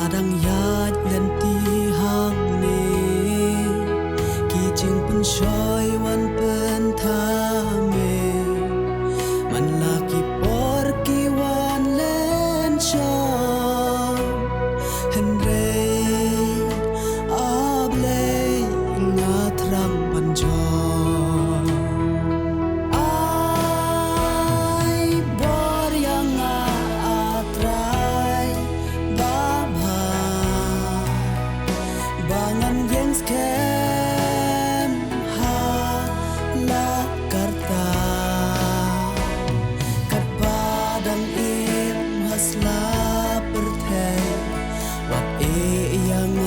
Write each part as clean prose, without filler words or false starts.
padang yat lenti hang ne ki ching pun shoy wan pen tha me man la ki por ki wan len cho hen re able na thrang ban jo bangan yang skem ha la karta kat padang im hasla perthai wat e yang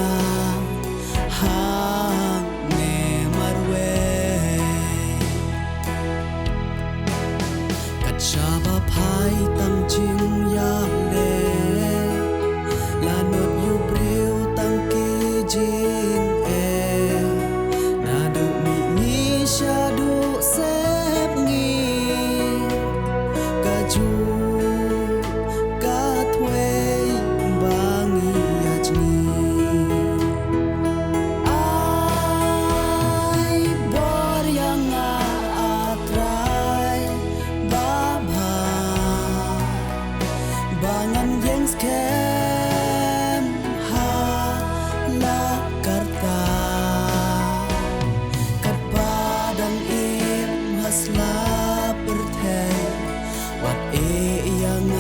hang ne marwe kat shaba phai tam jing yang le la not you breu tang ki jin e na du mi ni sha du sep ngi ka ju ka thwe bangi ajni ai bor yang atrai ba bha bangan yang skem ha la karta kat padang im hasla perthai wat e yang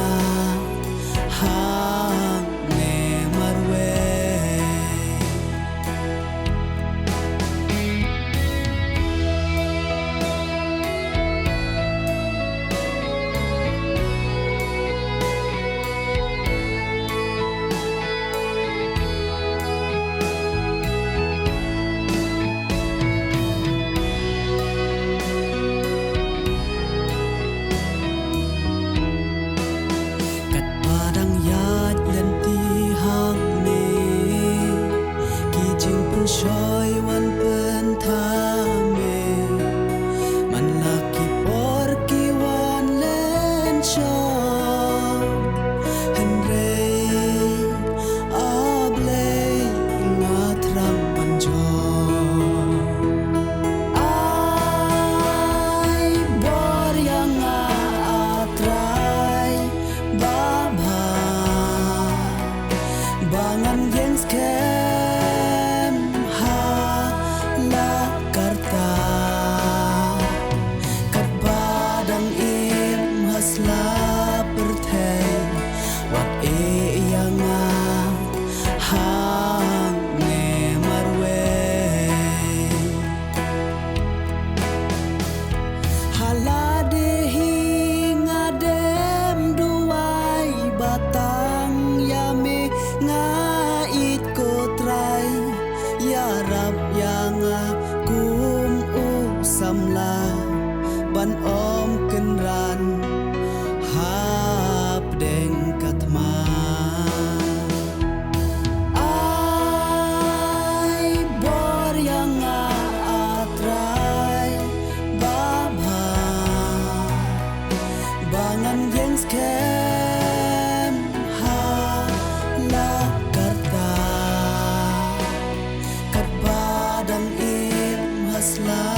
hang ne marwe shoy wan pen tha me man la ki por ki wan len cho hen re able na thrang pan jo ai bor yang atrai ba bha bangan yang skem la karta kat padang im hasla perthai wat e yang hang ne marwe halade hi ngadem duai batang yame ngait ko trai ya rab yang kum samla ban om kenran hap deng katma ai bor yang atrai ba bha bangan yang skem ha la karta kat padang im hasla